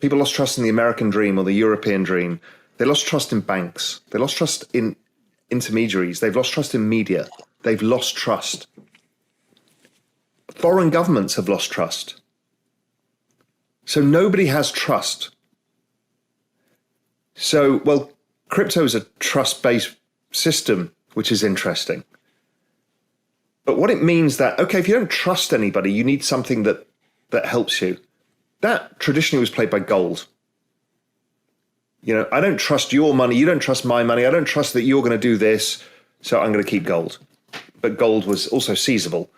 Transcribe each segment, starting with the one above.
People lost trust in the American dream or the European dream. They lost trust in banks. They lost trust in intermediaries. They've lost trust in media. They've lost trust. Foreign governments have lost trust. So nobody has trust. So, well, crypto is a trust-based system, which is interesting. But what it means that, okay, if you don't trust anybody, you need something that helps you. That traditionally was played by gold. You know, I don't trust your money. You don't trust my money. I don't trust that you're going to do this. So I'm going to keep gold. But gold was also seizable.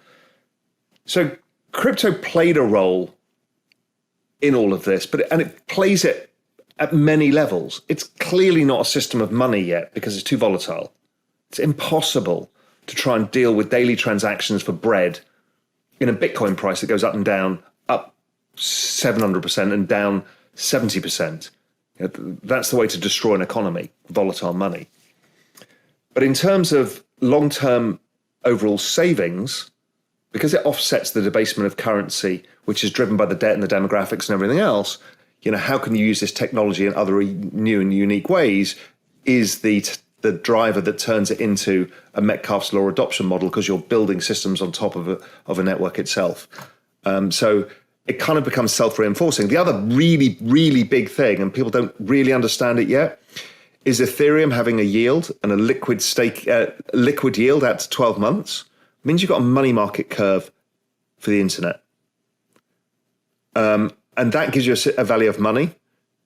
So crypto played a role in all of this, and it plays it at many levels. It's clearly not a system of money yet because it's too volatile. It's impossible to try and deal with daily transactions for bread in a Bitcoin price that goes up and down, up 700% and down 70%. That's the way to destroy an economy, volatile money. But in terms of long-term overall savings, because it offsets the debasement of currency, which is driven by the debt and the demographics and everything else, you know, how can you use this technology in other new and unique ways is the driver that turns it into a Metcalfe's law adoption model, because you're building systems on top of a network itself. So it kind of becomes self-reinforcing. The other really, really big thing, and people don't really understand it yet, is Ethereum having a yield and a liquid yield out to 12 months. It means you've got a money market curve for the internet. And that gives you a value of money.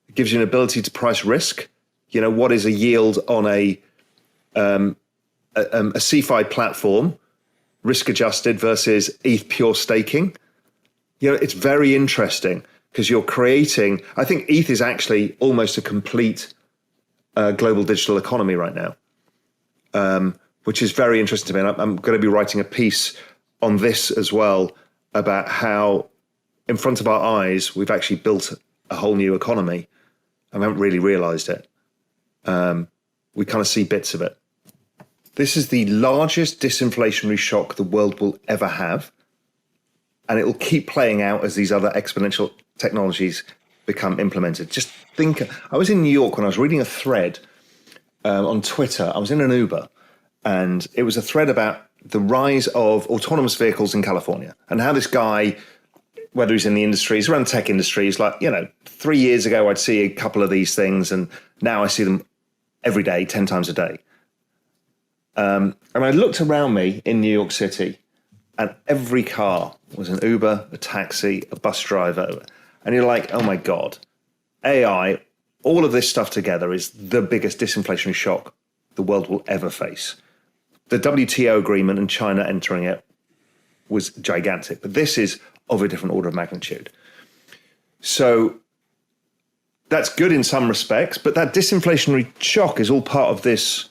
It gives you an ability to price risk. You know, what is a yield on a CeFi platform, risk adjusted versus ETH pure staking? You know, it's very interesting because you're creating, I think ETH is actually almost a complete global digital economy right now, which is very interesting to me. And I'm going to be writing a piece on this as well about how in front of our eyes, we've actually built a whole new economy. I haven't really realized it. We kind of see bits of it. This is the largest disinflationary shock the world will ever have. And it will keep playing out as these other exponential technologies become implemented. Just think, I was in New York when I was reading a thread on Twitter. I was in an Uber, and it was a thread about the rise of autonomous vehicles in California and how this guy, whether he's in the industry, he's around tech industries, like, you know, 3 years ago, I'd see a couple of these things, and now I see them every day, 10 times a day. And I looked around me in New York City, and every car was an Uber, a taxi, a bus driver. And you're like, oh my God, AI, all of this stuff together is the biggest disinflationary shock the world will ever face. The WTO agreement and China entering it was gigantic, but this is of a different order of magnitude. So that's good in some respects, but that disinflationary shock is all part of this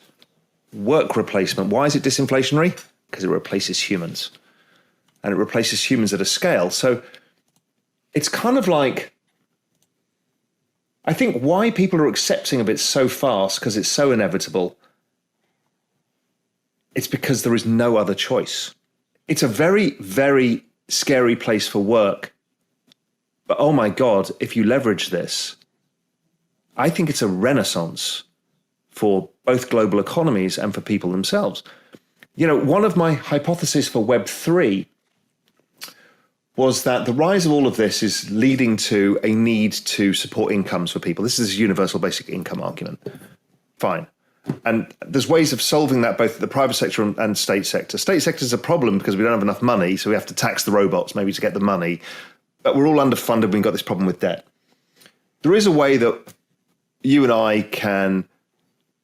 work replacement. Why is it disinflationary? Because it replaces humans. And it replaces humans at a scale. So it's kind of like, I think why people are accepting of it so fast, because it's so inevitable, it's because there is no other choice. It's a very, very scary place for work. But oh my God, if you leverage this, I think it's a renaissance for both global economies and for people themselves. You know, one of my hypotheses for Web3 was that the rise of all of this is leading to a need to support incomes for people. This is a universal basic income argument. Fine. And there's ways of solving that both at the private sector and state sector. State sector is a problem because we don't have enough money, so we have to tax the robots maybe to get the money. But we're all underfunded. We've got this problem with debt. There is a way that you and I can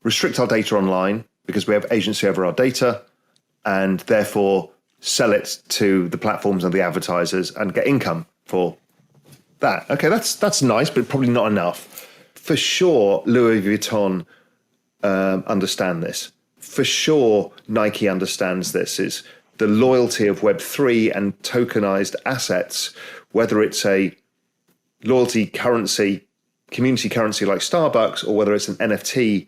restrict our data online because we have agency over our data, and therefore sell it to the platforms and the advertisers and get income for that. Okay, that's nice, but probably not enough. For sure, Louis Vuitton understand this. For sure, Nike understands this. Is the loyalty of Web3 and tokenized assets, whether it's a loyalty currency, community currency like Starbucks, or whether it's an NFT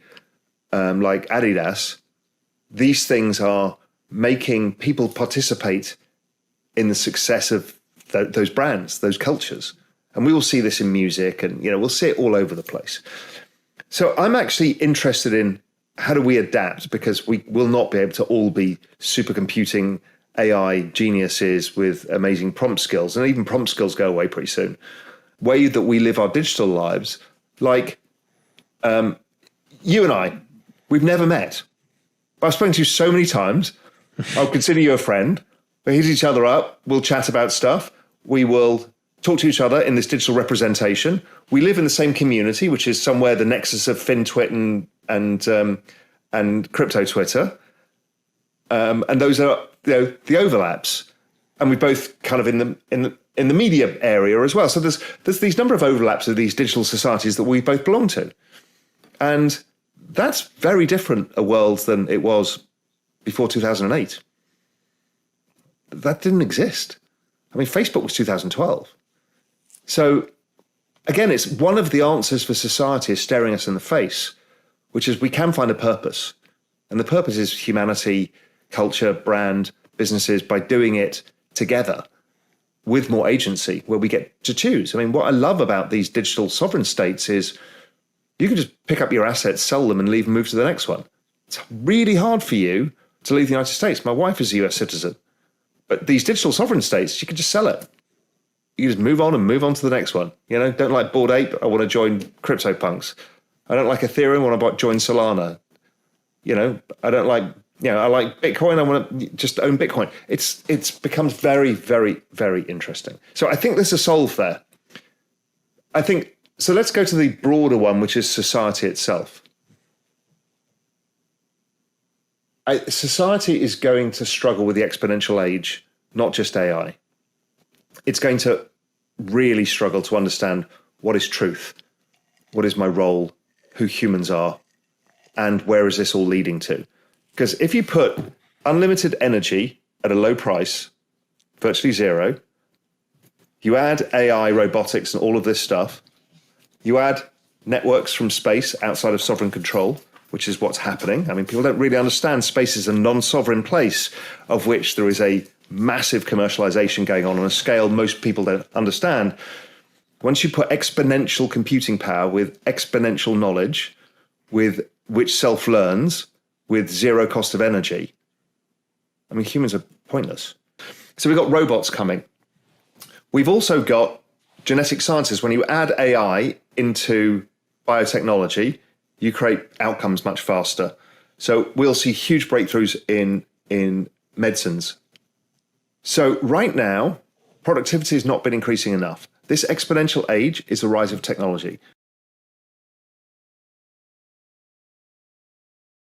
like Adidas, these things are making people participate in the success of those brands, those cultures. And we will see this in music, and we'll see it all over the place. So I'm actually interested in how do we adapt, because we will not be able to all be supercomputing AI geniuses with amazing prompt skills, and even prompt skills go away pretty soon. Way that we live our digital lives, like you and I, we've never met. But I've spoken to you so many times. I'll consider you a friend. We hit each other up. We'll chat about stuff. We will talk to each other in this digital representation. We live in the same community, which is somewhere the nexus of FinTwit and crypto Twitter. And those are the overlaps. And we both kind of in the media area as well. So there's these number of overlaps of these digital societies that we both belong to. And that's very different a world than it was before 2008. That didn't exist. I mean, Facebook was 2012. So again, it's one of the answers for society is staring us in the face, which is we can find a purpose. And the purpose is humanity, culture, brand, businesses, by doing it together with more agency, where we get to choose. I mean, what I love about these digital sovereign states is you can just pick up your assets, sell them, and leave and move to the next one. It's really hard for you to leave the United States. My wife is a US citizen. But these digital sovereign states, you can just sell it. You just move on and move on to the next one. Don't like Bored Ape, I want to join CryptoPunks. I don't like Ethereum, I want to join Solana. I don't like, I like Bitcoin, I want to just own Bitcoin. It's becomes very, very, very interesting. So I think there's a solve there. So let's go to the broader one, which is society itself. Society is going to struggle with the exponential age, not just AI. It's going to really struggle to understand what is truth, what is my role, who humans are, and where is this all leading to? Because if you put unlimited energy at a low price, virtually zero, you add AI, robotics, and all of this stuff, you add networks from space outside of sovereign control, which is what's happening. I mean, people don't really understand space is a non-sovereign place of which there is a massive commercialization going on a scale most people don't understand. Once you put exponential computing power with exponential knowledge, with which self-learns, with zero cost of energy, I mean, humans are pointless. So we've got robots coming. We've also got genetic sciences. When you add AI into biotechnology, you create outcomes much faster. So we'll see huge breakthroughs in medicines. So right now, productivity has not been increasing enough. This exponential age is the rise of technology.